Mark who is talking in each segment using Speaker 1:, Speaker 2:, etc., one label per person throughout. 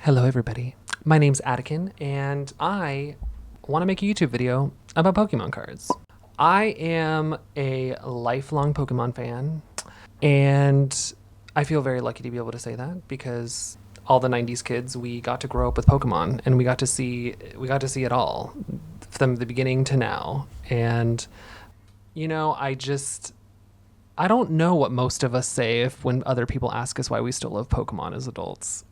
Speaker 1: Hello, everybody. My name's Attican, and I want to make a YouTube video about Pokemon cards. I am a lifelong Pokemon fan, and I feel very lucky to be able to say that because all the 90s kids, we got to grow up with Pokemon, and we got to see it all from the beginning to now. And I don't know what most of us say when other people ask us why we still love Pokemon as adults.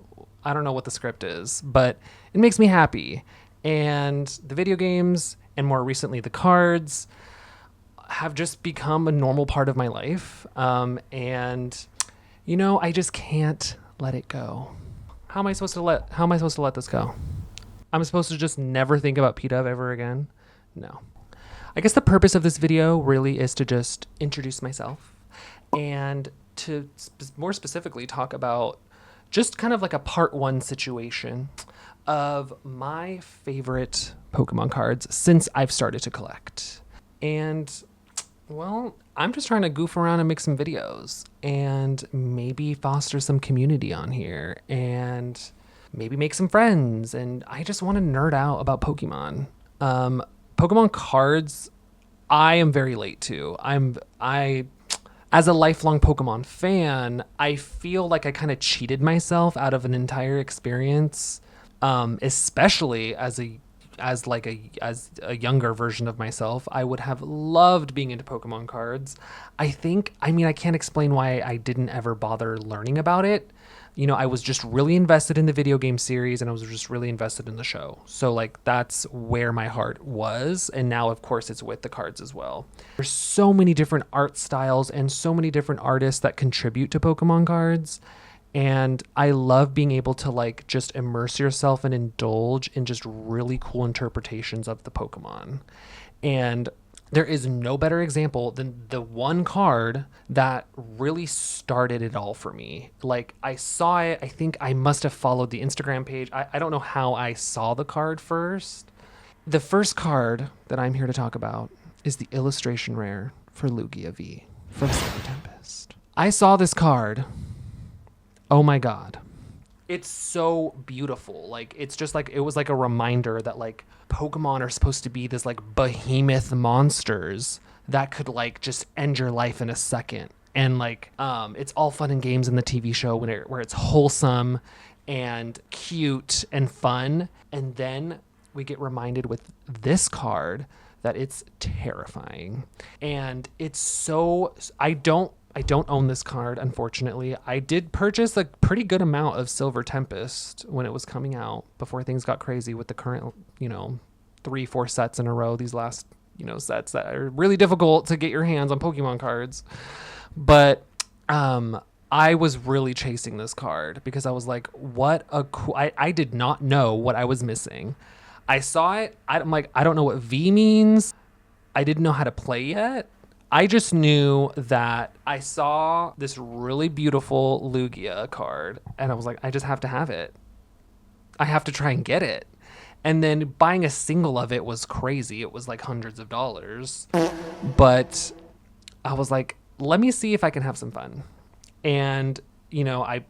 Speaker 1: I don't know what the script is, but it makes me happy. And the video games, and more recently the cards, have just become a normal part of my life. I just can't let it go. How am I supposed to let this go? I'm supposed to just never think about PDUV ever again? No. I guess the purpose of this video really is to just introduce myself and to more specifically talk about just kind of like a part one situation of my favorite Pokemon cards since I've started to collect. And, well, I'm just trying to goof around and make some videos and maybe foster some community on here and maybe make some friends. And I just want to nerd out about Pokemon. Pokemon cards, I am very late to. As a lifelong Pokemon fan, I feel like I kind of cheated myself out of an entire experience, especially as a younger version of myself. I would have loved being into Pokemon cards. I can't explain why I didn't ever bother learning about it. I was just really invested in the video game series and I was just really invested in the show. So that's where my heart was. And now, of course, it's with the cards as well. There's so many different art styles and so many different artists that contribute to Pokemon cards. And I love being able to just immerse yourself and indulge in just really cool interpretations of the Pokemon. And there is no better example than the one card that really started it all for me. I saw it, I think I must have followed the Instagram page. I don't know how I saw the card first. The first card that I'm here to talk about is the illustration rare for Lugia V from Silver Tempest. I saw this card. Oh my God. It's so beautiful. It's just it was a reminder that Pokemon are supposed to be this behemoth monsters that could just end your life in a second. And it's all fun and games in the TV show where it's wholesome and cute and fun. And then we get reminded with this card that it's terrifying. And it's so, I don't own this card, unfortunately. I did purchase a pretty good amount of Silver Tempest when it was coming out before things got crazy with the current, 3-4 sets in a row. These last, sets that are really difficult to get your hands on Pokemon cards. But I was really chasing this card because I was like, what a cool... I did not know what I was missing. I saw it. I'm like, I don't know what V means. I didn't know how to play yet. I just knew that I saw this really beautiful Lugia card and I was like, I just have to have it. I have to try and get it. And then buying a single of it was crazy. It was hundreds of dollars. But I was like, let me see if I can have some fun. And, I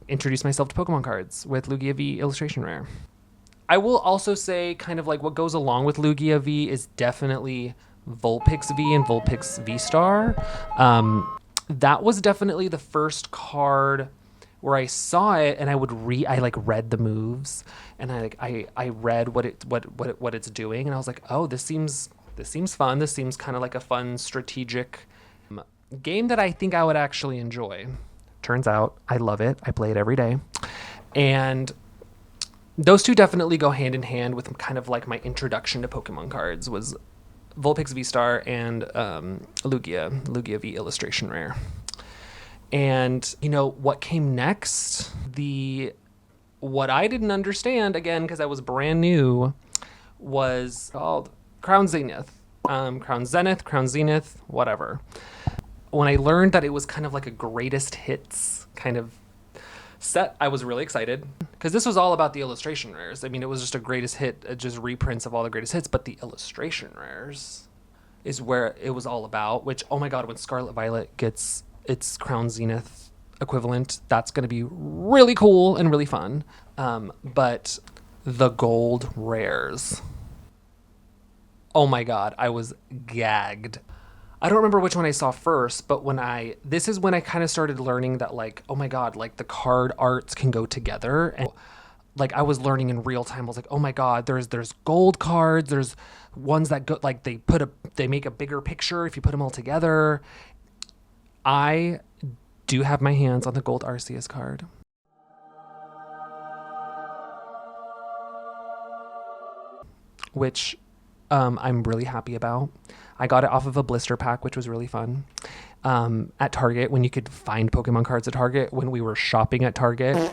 Speaker 1: introduced myself to Pokemon cards with Lugia V illustration rare. I will also say kind of what goes along with Lugia V is definitely Vulpix V and Vulpix V-Star. That was definitely the first card where I saw it and I read the moves and I read what it's doing and I was like, oh, this seems fun. This seems kind of like a fun strategic game that I think I would actually enjoy. Turns out I love it. I play it every day. And those two definitely go hand in hand with kind of my introduction to Pokemon cards was Vulpix V-Star and Lugia V illustration rare. And, what came next? What I didn't understand, again, because I was brand new, was called Crown Zenith. Crown Zenith, whatever. When I learned that it was kind of a greatest hits kind of set, I was really excited because this was all about the illustration rares. I mean, it was just a greatest hit, just reprints of all the greatest hits, but the illustration rares is where it was all about, which, oh my God, when Scarlet Violet gets its Crown Zenith equivalent. That's going to be really cool and really fun. But the gold rares. Oh my God, I was gagged. I don't remember which one I saw first, but this is when I kind of started learning that like, oh my God, like the card arts can go together. And like I was learning in real time. I was like, oh my God, there's gold cards. There's ones that go like they make a bigger picture if you put them all together. I do have my hands on the gold Arceus card. Which I'm really happy about. I got it off of a blister pack, which was really fun. At Target, when you could find Pokemon cards at Target, when we were shopping at Target.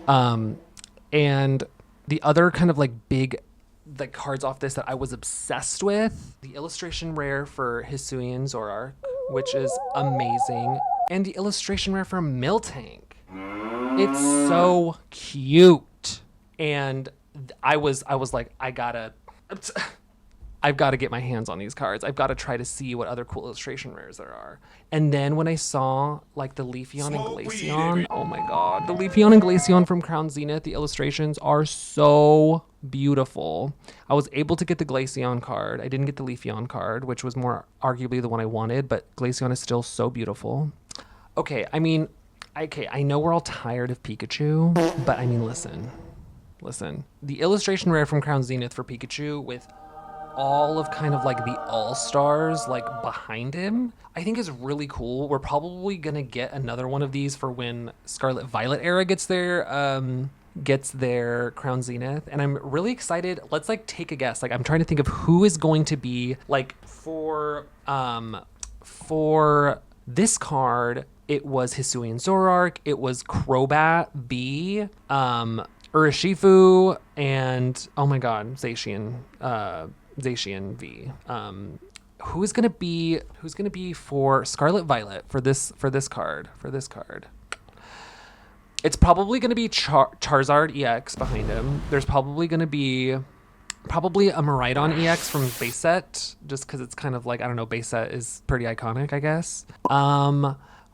Speaker 1: And the other kind of like big the cards off this that I was obsessed with, the illustration rare for Hisuian Zoroark, which is amazing, and the illustration rare for Miltank. It's so cute. And I was like, I've got to get my hands on these cards. I've got to try to see what other cool illustration rares there are. And then when I saw like the Leafeon and Glaceon, oh my God, the Leafeon and Glaceon from Crown Zenith, the illustrations are so beautiful. I was able to get the Glaceon card. I didn't get the Leafeon card, which was more arguably the one I wanted, but Glaceon is still so beautiful. Okay, I know we're all tired of Pikachu, but I mean, listen. The illustration rare from Crown Zenith for Pikachu with all of kind of like the all-stars like behind him, I think is really cool. We're probably gonna get another one of these for when Scarlet Violet era gets their Crown Zenith, and I'm really excited. Let's like take a guess. Like I'm trying to think of who is going to be like for this card. It was Hisuian Zoroark, it was Crobat B, Urshifu, and oh my God, Zacian V. Who's gonna be for Scarlet Violet for this card? It's probably gonna be Charizard EX behind him. There's probably gonna be a Miraidon EX from base set, just because it's kind of like, I don't know, base set is pretty iconic, I guess.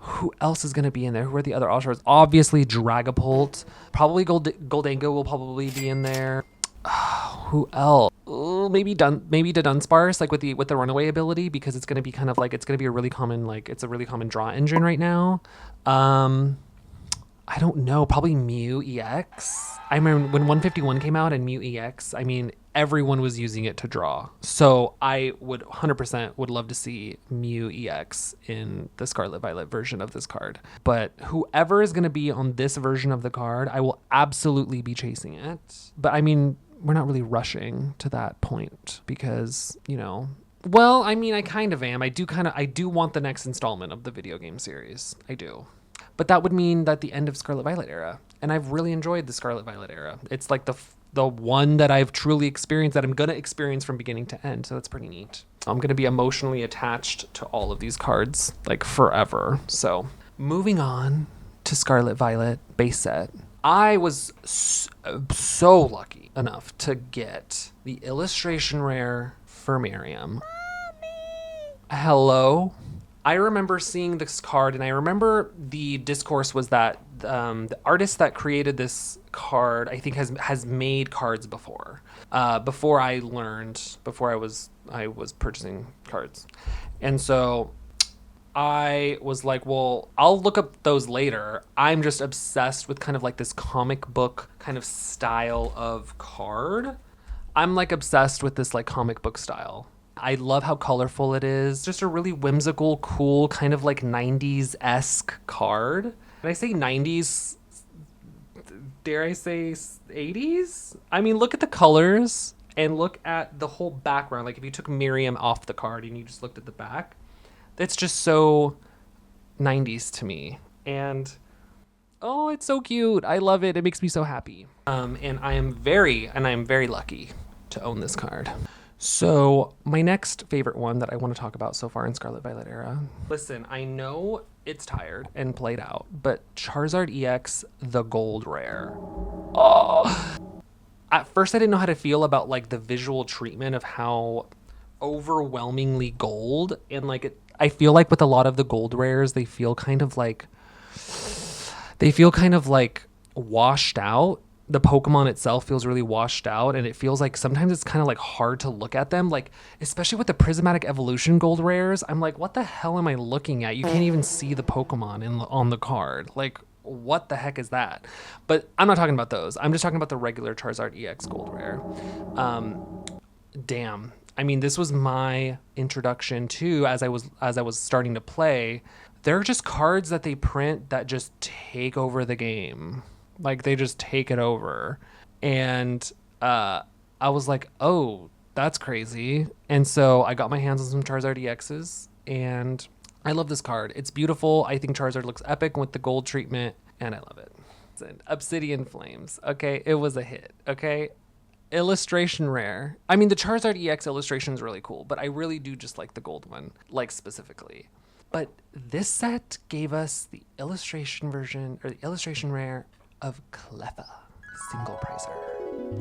Speaker 1: Who else is going to be in there? Who are the other all-stars? Obviously, Dragapult. Probably Goldango will probably be in there. Who else? Maybe the Dunsparce, like with the runaway ability, because it's going to be kind of like, it's going to be a really common draw engine right now. I don't know. Probably Mew EX. I remember when 151 came out and Mew EX, I mean, everyone was using it to draw. So I would 100% would love to see Mew EX in the Scarlet Violet version of this card. But whoever is going to be on this version of the card, I will absolutely be chasing it. But I mean, we're not really rushing to that point because, you know, well, I mean, I kind of am. I do want the next installment of the video game series. I do. But that would mean that the end of Scarlet Violet era. And I've really enjoyed the Scarlet Violet era. It's like the one that I've truly experienced, that I'm going to experience from beginning to end. So that's pretty neat. I'm going to be emotionally attached to all of these cards, like forever. So moving on to Scarlet Violet base set. I was so lucky enough to get the illustration rare for Miriam. Mommy. Hello? I remember seeing this card, and I remember the discourse was that the artist that created this card, I think, has made cards before. Before I was purchasing cards, and so I was like, well, I'll look up those later. I'm just obsessed with kind of like this comic book kind of style of card. I'm like obsessed with this like comic book style. I love how colorful it is. Just a really whimsical, cool, kind of like 90s-esque card. When I say 90s, dare I say 80s? I mean, look at the colors and look at the whole background. Like if you took Miriam off the card and you just looked at the back, that's just so 90s to me. And oh, it's so cute. I love it. It makes me so happy. And I am very lucky to own this card. So my next favorite one that I want to talk about so far in Scarlet Violet era. Listen, I know it's tired and played out, but Charizard EX, the gold rare. Oh. At first I didn't know how to feel about like the visual treatment of how overwhelmingly gold, and like I feel like with a lot of the gold rares, they feel kind of like They feel kind of like washed out. The Pokemon itself feels really washed out, and it feels like sometimes it's kind of like hard to look at them, like especially with the prismatic evolution gold rares. I'm like, what the hell am I looking at? You can't even see the Pokemon on the card. Like, what the heck is that? But I'm not talking about those. I'm just talking about the regular Charizard EX gold rare. Damn. I mean, this was my introduction to, as I was starting to play. They're just cards that they print that just take over the game. Like, they just take it over. And I was like, oh, that's crazy. And so I got my hands on some Charizard EXs, and I love this card. It's beautiful. I think Charizard looks epic with the gold treatment, and I love it. Obsidian Flames. Okay, it was a hit. Okay, illustration rare. I mean, the Charizard EX illustration is really cool, but I really do just like the gold one, like specifically. But this set gave us the illustration version, or the illustration rare of Cleffa, single pricer.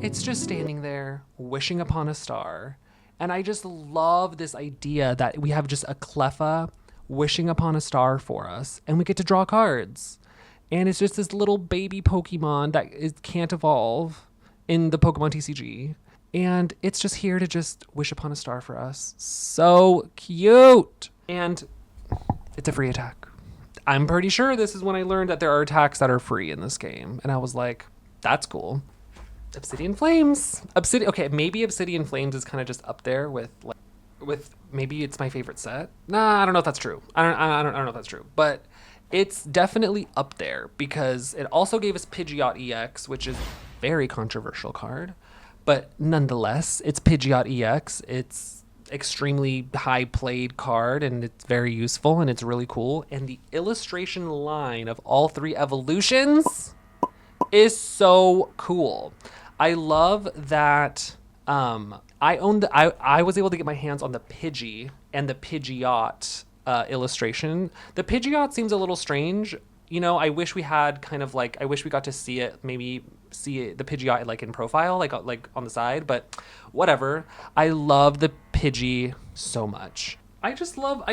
Speaker 1: It's just standing there, wishing upon a star. And I just love this idea that we have just a Cleffa wishing upon a star for us, and we get to draw cards. And it's just this little baby Pokemon that can't evolve in the Pokemon TCG. And it's just here to just wish upon a star for us. So cute. And it's a free attack. I'm pretty sure this is when I learned that there are attacks that are free in this game. And I was like, that's cool. Obsidian Flames. Okay, maybe Obsidian Flames is kind of just up there with maybe it's my favorite set. Nah, I don't know if that's true. I don't know if that's true. But it's definitely up there because it also gave us Pidgeot EX, which is a very controversial card. But nonetheless, it's Pidgeot EX. It's extremely high played card, and it's very useful, and it's really cool. And the illustration line of all three evolutions is so cool. I love that I was able to get my hands on the Pidgey and the Pidgeot illustration. The Pidgeot seems a little strange. You know, I wish we had I wish we got to see it, maybe see it, the Pidgeot like in profile, like on the side, but whatever. I love the Pidgey so much. I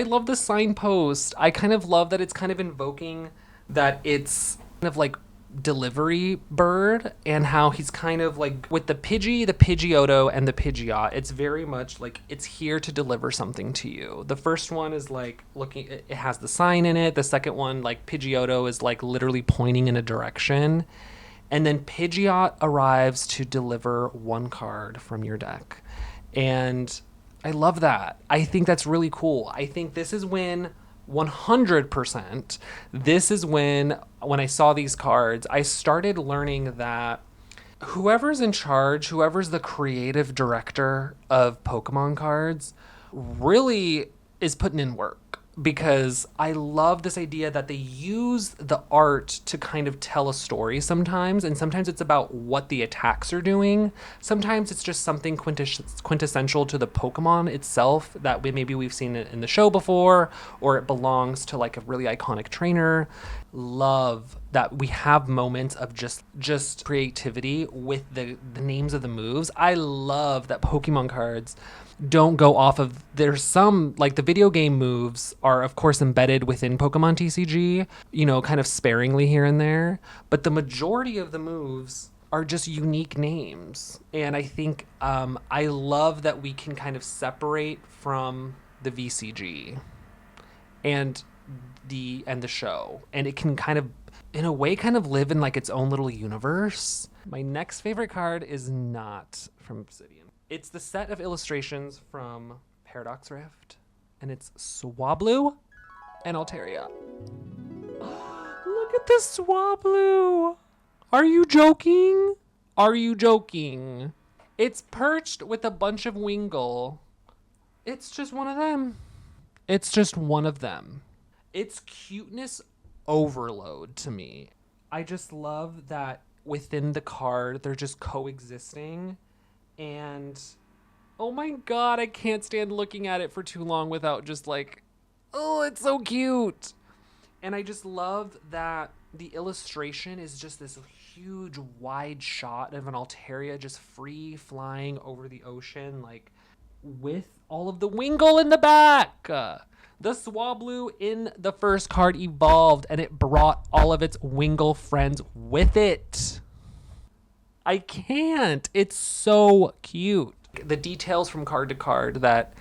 Speaker 1: love the signpost. I kind of love that it's kind of invoking that it's kind of like delivery bird, and how he's kind of like with the Pidgey, the Pidgeotto, and the Pidgeot. It's very much like it's here to deliver something to you. The first one is like looking, it has the sign in it. The second one, like Pidgeotto, is like literally pointing in a direction. And then Pidgeot arrives to deliver one card from your deck. And I love that. I think that's really cool. I think this is when 100%, this is when I saw these cards, I started learning that whoever's in charge, whoever's the creative director of Pokemon cards, really is putting in work. Because I love this idea that they use the art to kind of tell a story sometimes. And sometimes it's about what the attacks are doing. Sometimes it's just something quintessential to the Pokemon itself that maybe we've seen it in the show before, or it belongs to like a really iconic trainer. Love that we have moments of just creativity with the names of the moves. I love that Pokemon cards don't go off of, there's some, like the video game moves are of course embedded within Pokemon TCG, you know, kind of sparingly here and there, but the majority of the moves are just unique names. And I think I love that we can kind of separate from the VCG and the show, and it can kind of in a way kind of live in like its own little universe. My next favorite card is not from Obsidian. It's the set of illustrations from Paradox Rift, and it's Swablu and Altaria. Look at this Swablu! Are you joking? Are you joking? It's perched with a bunch of Wingull. It's just one of them. It's just one of them. It's cuteness overload to me. I just love that within the card, they're just coexisting. And oh my god, I can't stand looking at it for too long without just like, oh, it's so cute. And I just love that the illustration is just this huge wide shot of an Altaria just free flying over the ocean, like with all of the Wingull in the back. The Swablu in the first card evolved, and it brought all of its Wingull friends with it. I can't. It's so cute. The details from card to card that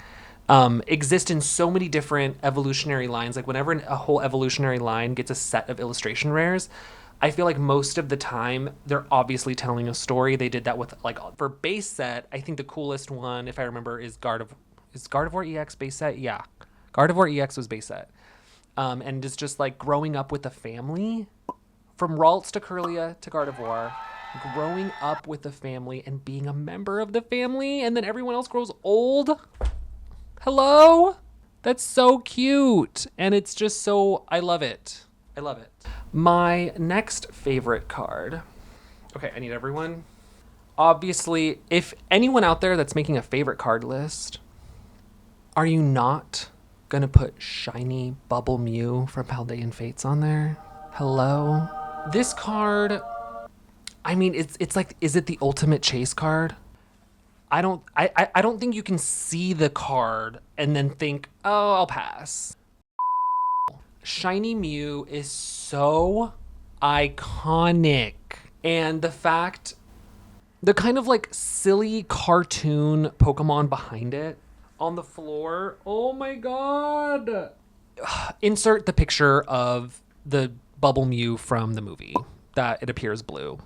Speaker 1: exist in so many different evolutionary lines. Like whenever a whole evolutionary line gets a set of illustration rares, I feel like most of the time they're obviously telling a story. They did that with like for base set. I think the coolest one, if I remember, is Gardevoir EX base set. Yeah, Gardevoir EX was base set, and it's just like growing up with the family, from Ralts to Kirlia to Gardevoir, growing up with the family and being a member of the family, and then everyone else grows old. Hello? That's so cute. And it's just so, I love it. I love it. My next favorite card. Okay, I need everyone. Obviously, if anyone out there that's making a favorite card list, are you not going to put shiny Bubble Mew from Paldean Fates on there? Hello? This card, I mean, it's like, is it the ultimate chase card? I don't think you can see the card and then think, oh, I'll pass. Shiny Mew is so iconic. And the kind of like silly cartoon Pokemon behind it on the floor. Oh my God. Insert the picture of the Bubble Mew from the movie that it appears blue.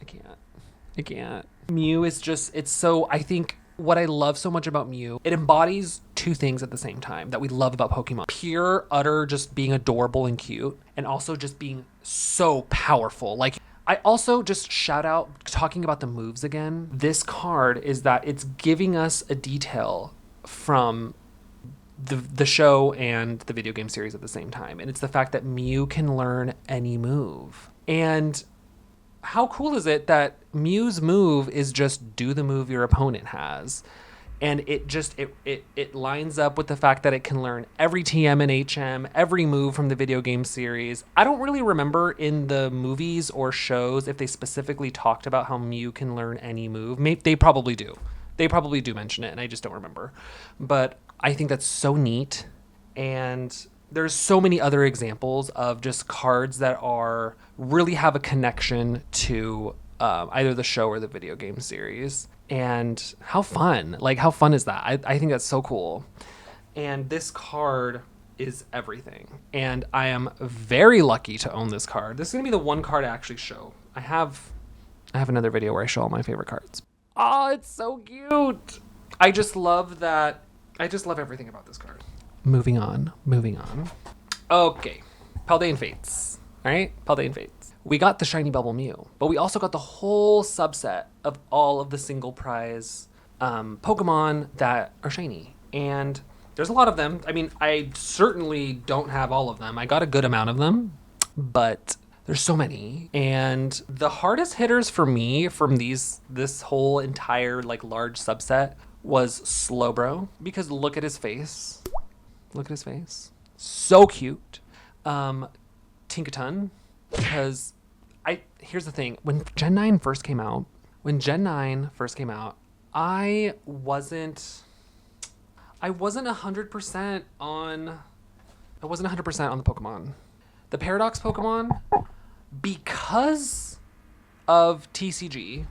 Speaker 1: I can't. Mew is just, I think what I love so much about Mew, it embodies two things at the same time that we love about Pokemon. Pure, utter, just being adorable and cute, and also just being so powerful. Like, I also just shout out, talking about the moves again, this card is that it's giving us a detail from the show and the video game series at the same time. And it's the fact that Mew can learn any move. And how cool is it that Mew's move is just do the move your opponent has, and it lines up with the fact that it can learn every TM and HM, every move from the video game series. I don't really remember in the movies or shows if they specifically talked about how Mew can learn any move. They probably do. They probably do mention it, and I just don't remember. But I think that's so neat, and there's so many other examples of just cards that really have a connection to either the show or the video game series. And how fun is that? I think that's so cool. And this card is everything. And I am very lucky to own this card. This is going to be the one card I actually show. I have another video where I show all my favorite cards. Oh, it's so cute. I just love that. I just love everything about this card. Moving on. Okay. Paldean Fates. All right? Paldean Fates. We got the shiny Bubble Mew, but we also got the whole subset of all of the single prize Pokemon that are shiny. And there's a lot of them. I mean, I certainly don't have all of them. I got a good amount of them, but there's so many. And the hardest hitters for me from this whole entire like large subset was Slowbro, because look at his face. So cute. Tinkaton, because here's the thing. When Gen 9 first came out, I wasn't 100% on the Pokemon. The Paradox Pokemon, because of TCG,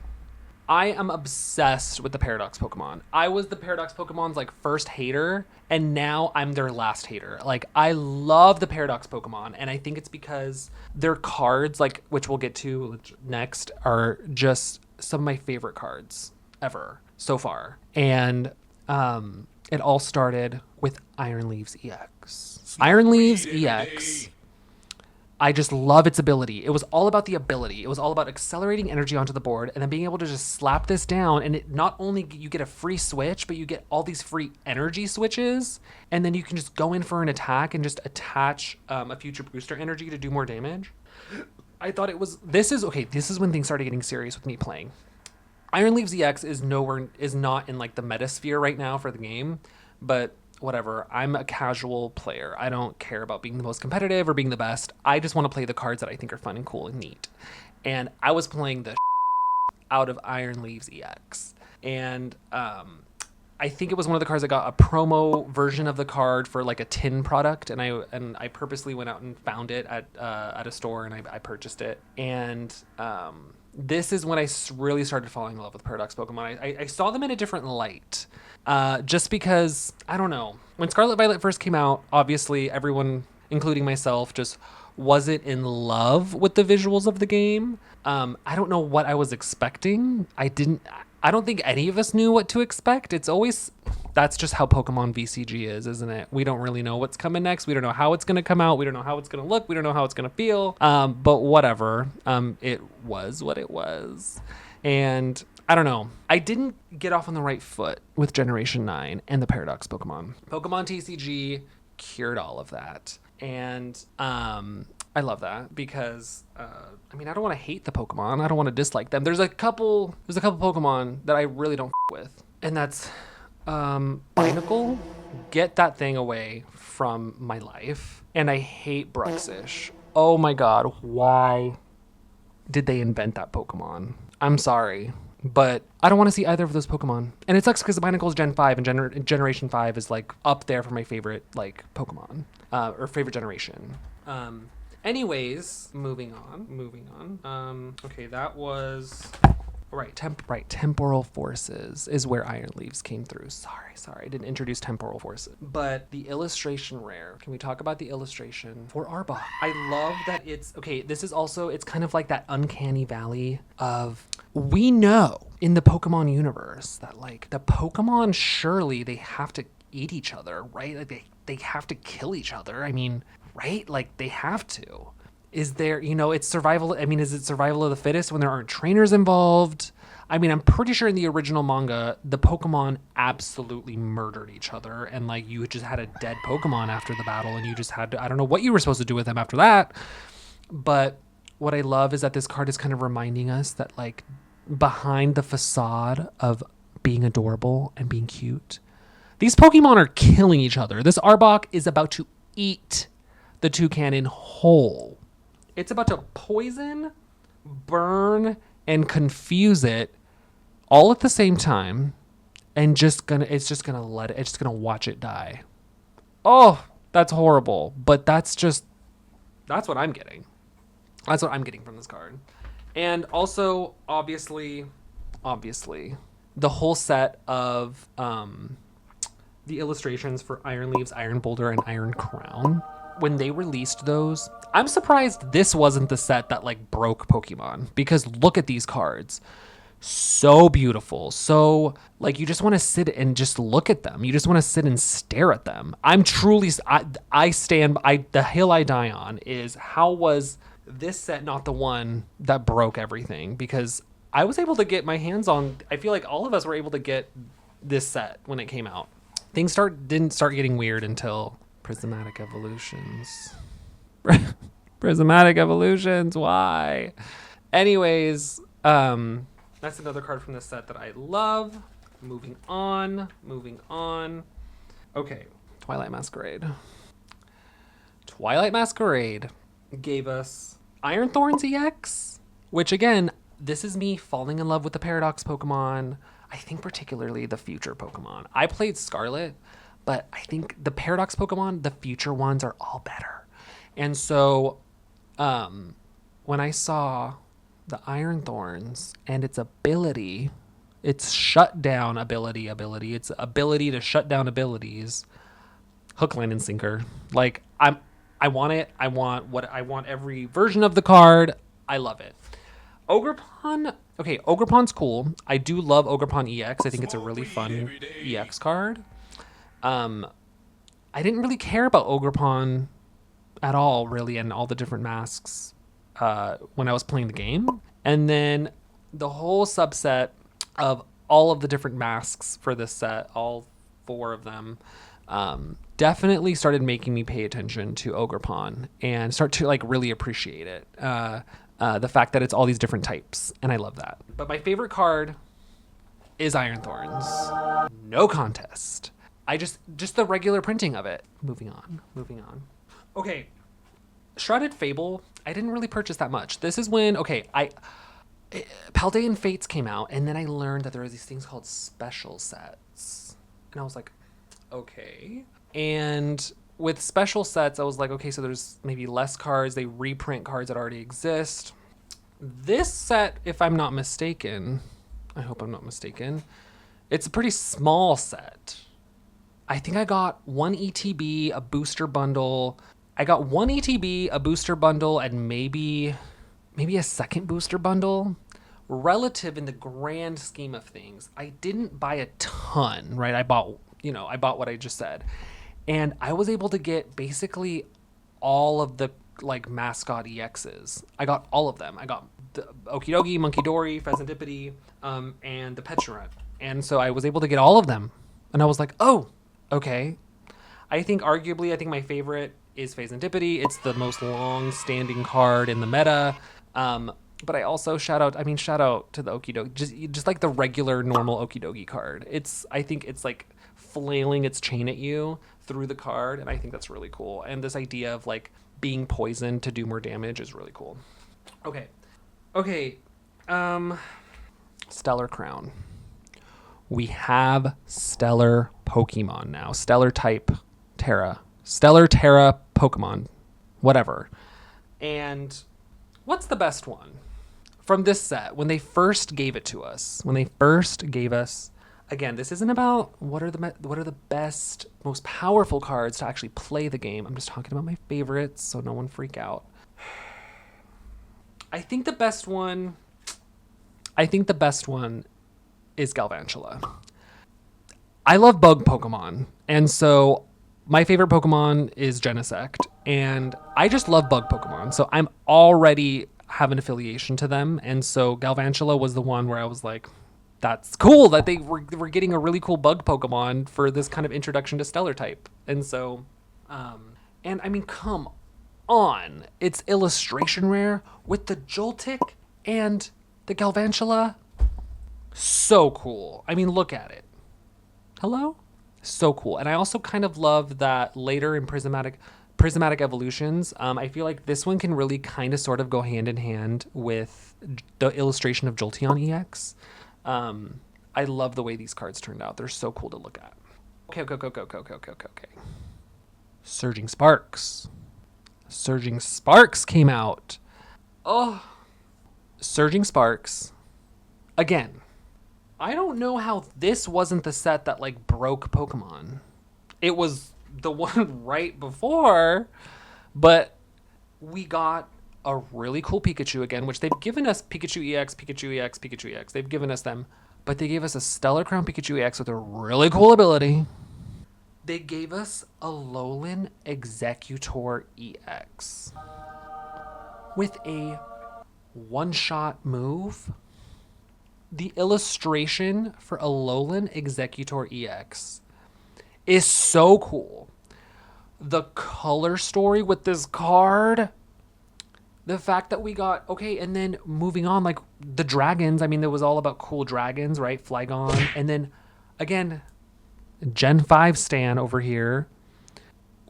Speaker 1: I am obsessed with the Paradox Pokemon. I was the Paradox Pokemon's like first hater, and now I'm their last hater. Like, I love the Paradox Pokemon, and I think it's because their cards, like, which we'll get to next, are just some of my favorite cards ever so far. And it all started with Iron Leaves EX. Iron Leaves EX, I just love its ability. It was all about the ability. It was all about accelerating energy onto the board and then being able to just slap this down, and it not only you get a free switch, but you get all these free energy switches, and then you can just go in for an attack and just attach a future booster energy to do more damage. I thought this is when things started getting serious with me playing. Iron Leaves EX is not in like the metasphere right now for the game, but whatever. I'm a casual player. I don't care about being the most competitive or being the best. I just want to play the cards that I think are fun and cool and neat. And I was playing the out of Iron Leaves EX. And I think it was one of the cards that got a promo version of the card for like a tin product, and I purposely went out and found it at a store, and I purchased it. And this is when I really started falling in love with Paradox Pokemon. I saw them in a different light, just because I don't know. When Scarlet Violet first came out, obviously everyone, including myself, just wasn't in love with the visuals of the game. I don't know what I was expecting. I don't think any of us knew what to expect. That's just how Pokemon VCG is, isn't it? We don't really know what's coming next. We don't know how it's going to come out. We don't know how it's going to look. We don't know how it's going to feel. But whatever. It was what it was. And I don't know. I didn't get off on the right foot with Generation 9 and the Paradox Pokemon. Pokemon TCG cured all of that. And I love that because I don't want to hate the Pokemon. I don't want to dislike them. There's a couple Pokemon that I really don't with, and that's Binacle. Get that thing away from my life. And I hate Bruxish. Oh my god, why did they invent that Pokemon? I'm sorry, but I don't want to see either of those Pokemon. And it sucks because the Binacle's Gen 5 and Generation 5 is like up there for my favorite like Pokemon or favorite generation. Anyways, moving on. Okay, that was Temporal Forces is where Iron Leaves came through. Sorry, I didn't introduce Temporal Forces. But the illustration rare. Can we talk about the illustration for Arbok? I love that it's kind of like that uncanny valley of, we know in the Pokemon universe that like the Pokemon, surely they have to eat each other, right? Like they have to kill each other. I mean, right? Like they have to. Is there, it's survival. I mean, is it survival of the fittest when there aren't trainers involved? I mean, I'm pretty sure in the original manga, the Pokemon absolutely murdered each other. And like you just had a dead Pokemon after the battle and you just had to, I don't know what you were supposed to do with them after that. But what I love is that this card is kind of reminding us that like behind the facade of being adorable and being cute, these Pokemon are killing each other. This Arbok is about to eat the Toucannon whole. It's about to poison, burn, and confuse it all at the same time, and it's just gonna watch it die. Oh, that's horrible. But that's what I'm getting. That's what I'm getting from this card. And also, obviously, the whole set of the illustrations for Iron Leaves, Iron Boulder, and Iron Crown. When they released those, I'm surprised this wasn't the set that like broke Pokemon, because look at these cards. So beautiful. So like you just want to sit and just look at them. You just want to sit and stare at them. I'm truly, the hill I die on is, how was this set not the one that broke everything? Because I was able to get my hands on, I feel like all of us were able to get this set when it came out. Things didn't start getting weird until Prismatic Evolutions. Prismatic Evolutions, why? Anyways, that's another card from this set that I love. Moving on. Okay, Twilight Masquerade. Twilight Masquerade gave us Iron Thorns EX, which again, this is me falling in love with the Paradox Pokemon. I think particularly the future Pokemon. I played Scarlet, but I think the Paradox Pokemon, the future ones, are all better. And so when I saw the Iron Thorns and its ability, its shutdown ability, its ability to shut down abilities, hook, line, and sinker. Like, I want it. I want every version of the card. I love it. Ogerpon. Okay, Ogerpon's cool. I do love Ogerpon EX. I think it's a really fun EX card. I didn't really care about Ogerpon at all, really, and all the different masks when I was playing the game. And then the whole subset of all of the different masks for this set, all 4 of them, definitely started making me pay attention to Ogerpon and start to like really appreciate it. The fact that it's all these different types, and I love that. But my favorite card is Iron Thorns. No contest. I just the regular printing of it. Moving on. Okay, Shrouded Fable, I didn't really purchase that much. This is when, Paldean Fates came out, and then I learned that there were these things called special sets. And I was like, okay. And with special sets, I was like, okay, so there's maybe less cards. They reprint cards that already exist. This set, if I'm not mistaken, I hope I'm not mistaken, it's a pretty small set. I think I got one ETB, a booster bundle. I got one ETB, a booster bundle, and maybe a second booster bundle. Relative in the grand scheme of things, I didn't buy a ton, right? I bought what I just said. And I was able to get basically all of the like mascot EXs. I got all of them. I got the Okidogi, Monkey Dory, Pheasantipity, and the Petulant. And so I was able to get all of them. And I was like, oh, okay. I think my favorite is Pheasantipity. It's the most long-standing card in the meta. But I also shout out to the Okidogi, just like the regular normal Okidogi card. I think it's like flailing its chain at you through the card, and I think that's really cool. And this idea of like being poisoned to do more damage is really cool. Okay. Stellar Crown. We have Stellar Pokemon now. Stellar type Terra. Stellar Terra Pokemon. Whatever. And what's the best one? From this set, when they first gave it to us, again, this isn't about what are the best, most powerful cards to actually play the game. I'm just talking about my favorites, so no one freak out. I think the best one is Galvantula. I love bug Pokemon, and so my favorite Pokemon is Genesect, and I just love bug Pokemon, so I'm already have an affiliation to them. And so Galvantula was the one where I was like, that's cool that they were getting a really cool bug Pokemon for this kind of introduction to Stellar type. And so, and I mean, come on, it's illustration rare with the Joltik and the Galvantula. So cool. I mean, look at it. Hello? So cool. And I also kind of love that later in Prismatic Evolutions, I feel like this one can really kind of sort of go hand in hand with the illustration of Jolteon EX. I love the way these cards turned out. They're so cool to look at. Okay. Surging Sparks. Surging Sparks came out. Oh. Surging Sparks. Again, I don't know how this wasn't the set that like broke Pokemon. It was the one right before, but we got a really cool Pikachu again, which they've given us Pikachu EX. They've given us them, but they gave us a Stellar Crown Pikachu EX with a really cool ability. They gave us a Alolan Executor EX with a one-shot move. The illustration for Alolan Executor EX is so cool. The color story with this card, the fact that we got, okay, and then moving on, like the dragons, I mean, it was all about cool dragons, right? Flygon. And then again, Gen 5 stan over here,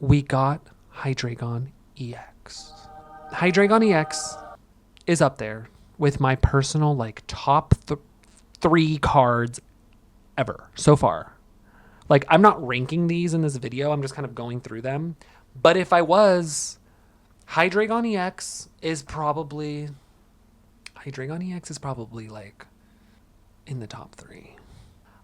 Speaker 1: we got Hydreigon EX. Hydreigon EX is up there with my personal like top 3 cards ever so far. Like, I'm not ranking these in this video. I'm just kind of going through them. But if I was, Hydreigon EX is probably like in the top 3.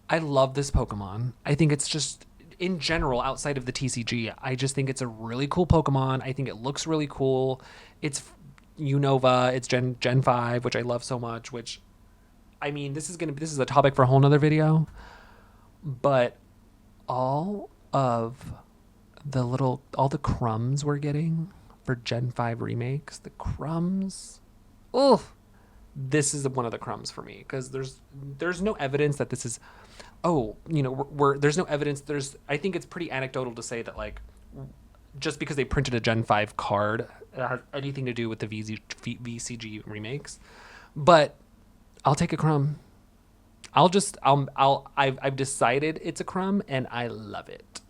Speaker 1: I love this Pokemon. I think it's just, in general, outside of the TCG, I just think it's a really cool Pokemon. I think it looks really cool. It's Unova. It's Gen 5, which I love so much, which, I mean, this is a topic for a whole nother video. But all the crumbs we're getting for Gen 5 remakes, the crumbs, this is one of the crumbs for me, because there's no evidence that this is, there's no evidence. I think it's pretty anecdotal to say that, like, just because they printed a Gen 5 card, it has anything to do with the VCG remakes. But I'll take a crumb. I've decided it's a crumb, and I love it.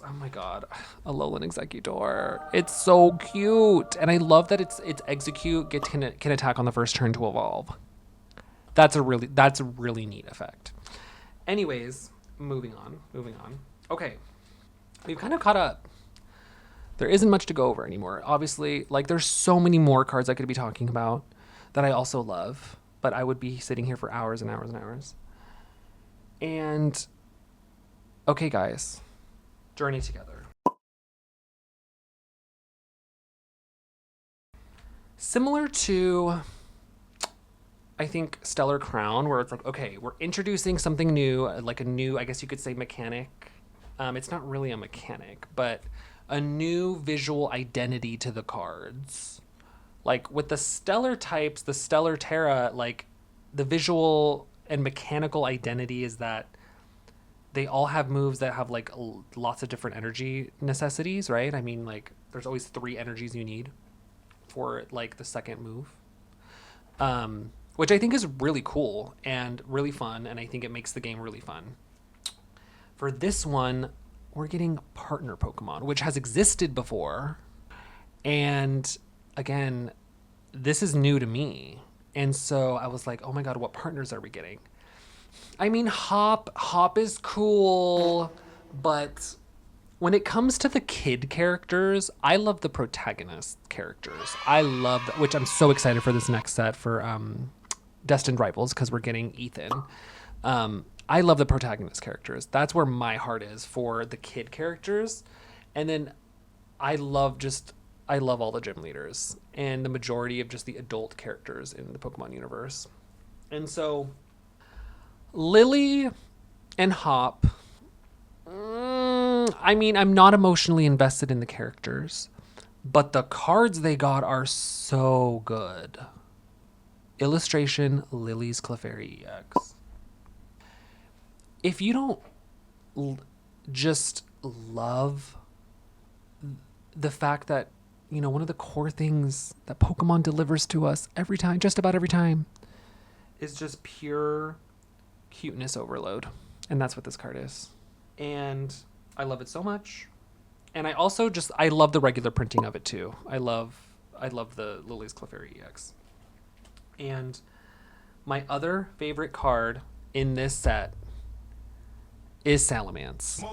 Speaker 1: Oh my god, Alolan Executor. It's so cute, and I love that it's execute can attack on the first turn to evolve. That's a really neat effect. Anyways, moving on. Okay, we've kind of caught up. There isn't much to go over anymore. Obviously, like there's so many more cards I could be talking about that I also love, but I would be sitting here for hours and hours and hours. And okay, guys, journey together. Similar to, I think, Stellar Crown, where it's like, okay, we're introducing something new, like a new, I guess you could say, mechanic. It's not really a mechanic, but a new visual identity to the cards. Like with the Stellar types, the Stellar Terra, like the visual and mechanical identity is that they all have moves that have like lots of different energy necessities, right? I mean, like there's always 3 energies you need for like the second move, which I think is really cool and really fun, and I think it makes the game really fun. For this one, we're getting partner Pokemon, which has existed before, and again, this is new to me, and so I was like, oh my god, what partners are we getting? I mean, Hop is cool, but when it comes to the kid characters, I love the protagonist characters. I love, which I'm so excited for this next set for Destined Rivals, because we're getting Ethan. I love the protagonist characters. That's where my heart is for the kid characters. And then I love all the gym leaders and the majority of just the adult characters in the Pokemon universe. And so Lily and Hop, I mean, I'm not emotionally invested in the characters, but the cards they got are so good. Illustration, Lily's Clefairy EX. If you don't just love the fact that, you know, one of the core things that Pokemon delivers to us every time, just about every time, is just pure cuteness overload. And that's what this card is. And I love it so much. And I also I love the regular printing of it too. I love the Lily's Clefairy EX. And my other favorite card in this set is Salamence.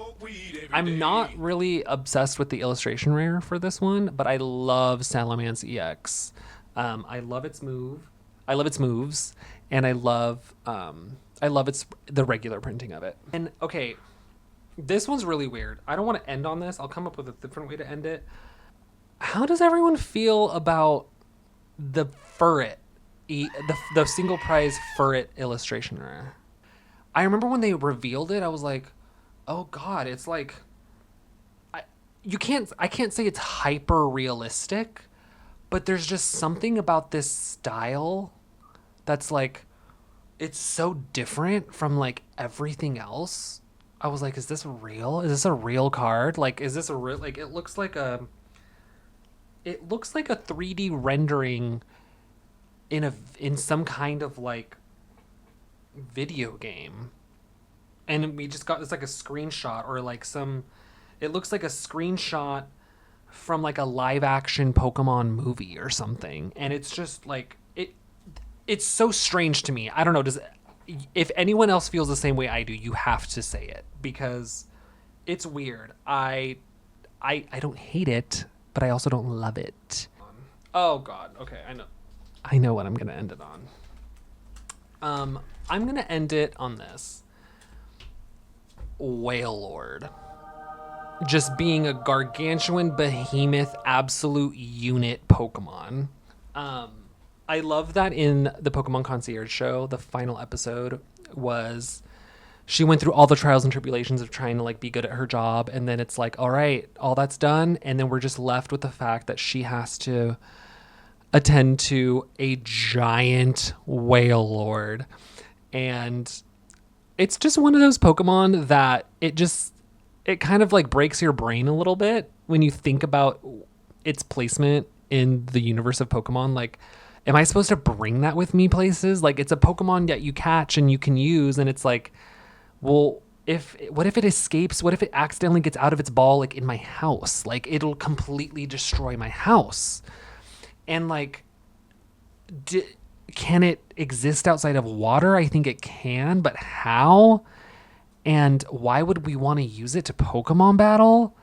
Speaker 1: I'm not really obsessed with the illustration rare for this one, but I love Salamence EX. I love its move. I love its moves, and I love the regular printing of it. And okay, this one's really weird. I don't want to end on this. I'll come up with a different way to end it. How does everyone feel about the Furret, the single prize Furret illustration rare? I remember when they revealed it, I was like, oh god, it's like, I can't say it's hyper realistic, but there's just something about this style that's like, it's so different from like everything else. I was like, is this real? Is this a real card? Like, is this a real, like, it looks like a 3D rendering in some kind of like video game. And we just got this like a screenshot or like it looks like a screenshot from like a live action Pokemon movie or something. And it's just like, it's so strange to me. I don't know. If anyone else feels the same way I do, you have to say it, because it's weird. I don't hate it, but I also don't love it. Oh god. Okay. I know what I'm going to end it on. I'm going to end it on this. Wailord. Just being a gargantuan behemoth absolute unit Pokemon. I love that in the Pokemon Concierge show, the final episode was she went through all the trials and tribulations of trying to like be good at her job, and then it's like, all right, all that's done, and then we're just left with the fact that she has to attend to a giant Wailord. And it's just one of those Pokemon that it kind of like breaks your brain a little bit when you think about its placement in the universe of Pokemon. Like, am I supposed to bring that with me places? Like, it's a Pokemon that you catch and you can use, and it's like, well, what if it escapes? What if it accidentally gets out of its ball, like in my house? Like, it'll completely destroy my house. And like, can it exist outside of water? I think it can, but how? And why would we want to use it to Pokemon battle?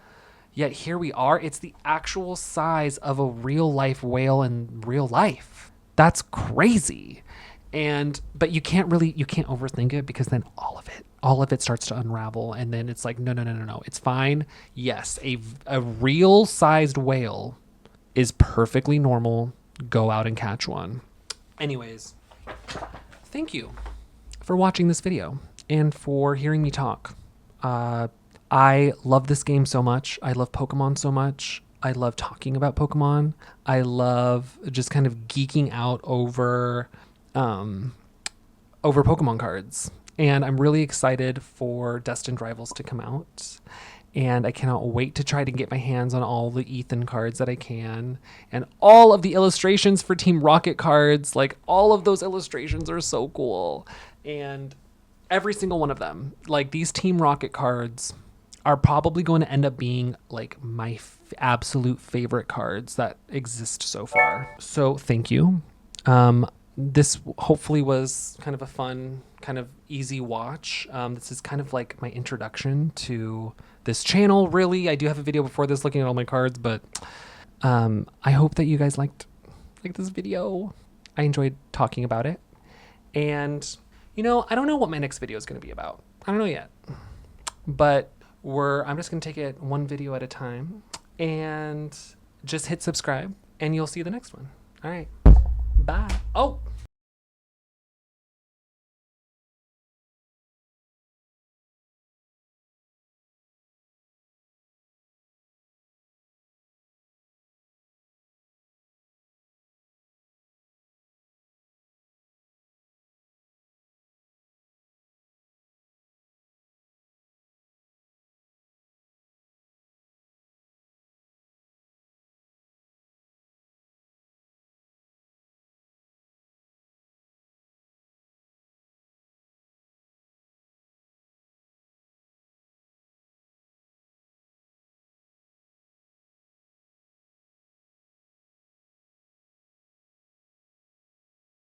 Speaker 1: Yet here we are. It's the actual size of a real life whale in real life. That's crazy. But you can't overthink it, because then all of it starts to unravel, and then it's like, no, it's fine. Yes, a real sized whale is perfectly normal. Go out and catch one. Anyways, thank you for watching this video and for hearing me talk. I love this game so much. I love Pokemon so much. I love talking about Pokemon. I love just kind of geeking out over Pokemon cards. And I'm really excited for Destined Rivals to come out. And I cannot wait to try to get my hands on all the Ethan cards that I can. And all of the illustrations for Team Rocket cards. Like, all of those illustrations are so cool. And every single one of them. Like, these Team Rocket cards are probably going to end up being like my absolute favorite cards that exist so far. So thank you. This hopefully was kind of a fun, kind of easy watch. This is kind of like my introduction to this channel, really. I do have a video before this looking at all my cards, but I hope that you guys liked this video. I enjoyed talking about it. And, I don't know what my next video is going to be about. I don't know yet. But I'm just going to take it one video at a time, and just hit subscribe, and you'll see the next one. All right. Bye. Oh!